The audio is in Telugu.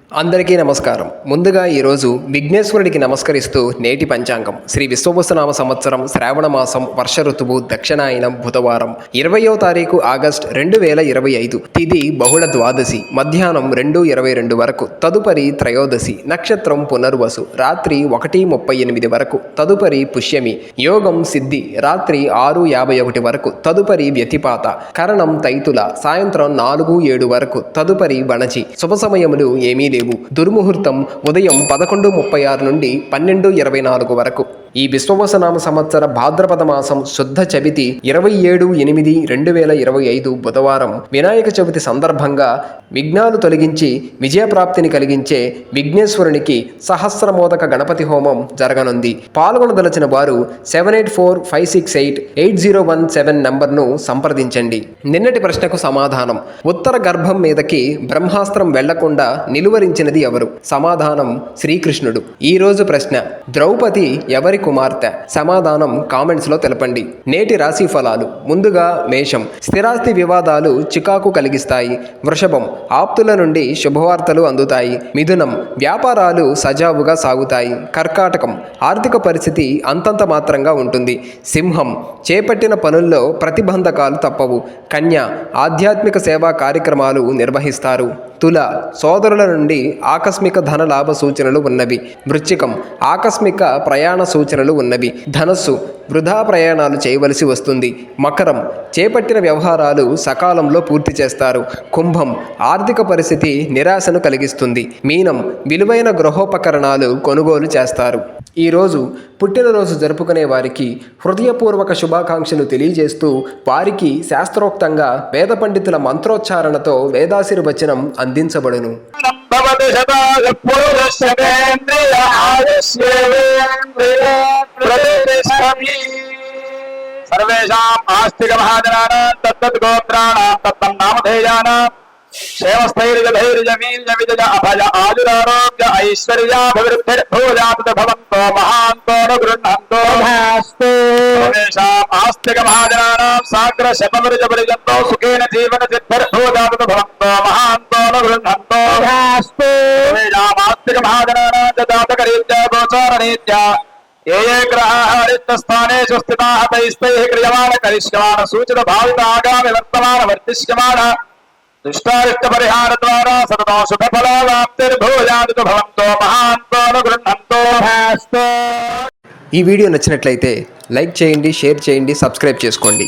అందరికీ నమస్కారం. ముందుగా ఈరోజు విఘ్నేశ్వరుడికి నమస్కరిస్తూ నేటి పంచాంగం శ్రీ విశ్వవసునామ సంవత్సరం శ్రావణ మాసం వర్ష ఋతువు దక్షిణాయనం బుధవారం 20వ తారీఖు ఆగస్ట్ 2025 తిథి బహుళ ద్వాదశి మధ్యాహ్నం 2:22 వరకు తదుపరి త్రయోదశి నక్షత్రం పునర్వసు రాత్రి 1:38 వరకు తదుపరి పుష్యమి యోగం సిద్ధి రాత్రి 6:51 వరకు తదుపరి వ్యతిపాత కరణం తైతుల సాయంత్రం 4:07 వరకు తదుపరి వణచి శుభ సమయములు ఏమీ లేవు. దుర్ముహూర్తం ఉదయం 11:36 నుండి 12:24 వరకు. ఈ విశ్వవసునామ సంవత్సర భాద్రపద మాసం శుద్ధ చవితి 27/8/2025 బుధవారం వినాయక చవితి సందర్భంగా విఘ్నాలు తొలగించి విజయప్రాప్తిని కలిగించే విఘ్నేశ్వరునికి సహస్రమోదక గణపతి హోమం జరగనుంది. పాల్గొనదలచిన వారు 7845688017 నంబర్ను సంప్రదించండి. నిన్నటి ప్రశ్నకు సమాధానం: ఉత్తర గర్భం మీదకి బ్రహ్మాస్త్రం వెళ్లకుండా నిలువరించినది ఎవరు? సమాధానం శ్రీకృష్ణుడు. ఈ రోజు ప్రశ్న: ద్రౌపది ఎవరి కుమార్తె? సమాధానం కామెంట్స్ లో తెలపండి. నేటి రాశి ఫలాలు: ముందుగా మేషం, స్థిరాస్తి వివాదాలు చికాకు కలిగిస్తాయి. వృషభం, ఆప్తుల నుండి శుభవార్తలు అందుతాయి. మిథునం, వ్యాపారాలు సజావుగా సాగుతాయి. కర్కాటకం, ఆర్థిక పరిస్థితి అంతంత మాత్రంగా ఉంటుంది. సింహం, చేపట్టిన పనుల్లో ప్రతిబంధకాలు తప్పవు. కన్య, ఆధ్యాత్మిక సేవా కార్యక్రమాలు నిర్వహిస్తారు. తుల, సోదరుల నుండి ఆకస్మిక ధన లాభ సూచనలు ఉన్నవి. వృశ్చికం, ఆకస్మిక ప్రయాణ సూచనలు ఉన్నవి. ధనస్సు, వృధా ప్రయాణాలు చేయవలసి వస్తుంది. మకరం, చేపట్టిన వ్యవహారాలు సకాలంలో పూర్తి చేస్తారు. కుంభం, ఆర్థిక పరిస్థితి నిరాశను కలిగిస్తుంది. మీనం, విలువైన గృహోపకరణాలు కొనుగోలు చేస్తారు. ఈరోజు పుట్టినరోజు జరుపుకునే వారికి హృదయపూర్వక శుభాకాంక్షలు తెలియజేస్తూ వారికి శాస్త్రోక్తంగా వేద పండితుల మంత్రోచ్చారణతో వేదాశీర్వచనం అందించబడును. సర్వేషాం ఆస్తిక మహాజనానాం తత్తత్ గోత్రాణాం తత్తన్నామధేయానాం క్షేమస్థైర్యధైర్యవీర్యవిజయ అభయ ఆయురారోగ్య ఐశ్వర్యాభివృద్ధిర్భూయాత్ భవంతో మహాంతో గృహంతో సర్వేషాం ఆస్తిక మహాజనానాం సాగ్ర శతమృజపరిజంతో సుఖేన జీవన సిద్ధిర్భూయాత్ భవంతో మహాంతో గృహంతో సర్వేషాం ఆస్తిక మహాజనానాం జాతకరీత్యా గోచారరీత్యా ఏ గ్రహాస్థానేషు స్థితా తైస్తై క్రియమాణ కరిష్యమాణ సూచిత భావిత ఆగామి వర్తమాన వర్తిష్యమాణ దుష్టారిష్ట పరిహార ద్వారా సతతం శుభ ఫలాప్తిర్భూయాత్ భవంతో మహాంతో గృహంతో. ఈ వీడియో నచ్చినట్లయితే లైక్ చేయండి, షేర్ చేయండి, సబ్స్క్రైబ్ చేసుకోండి.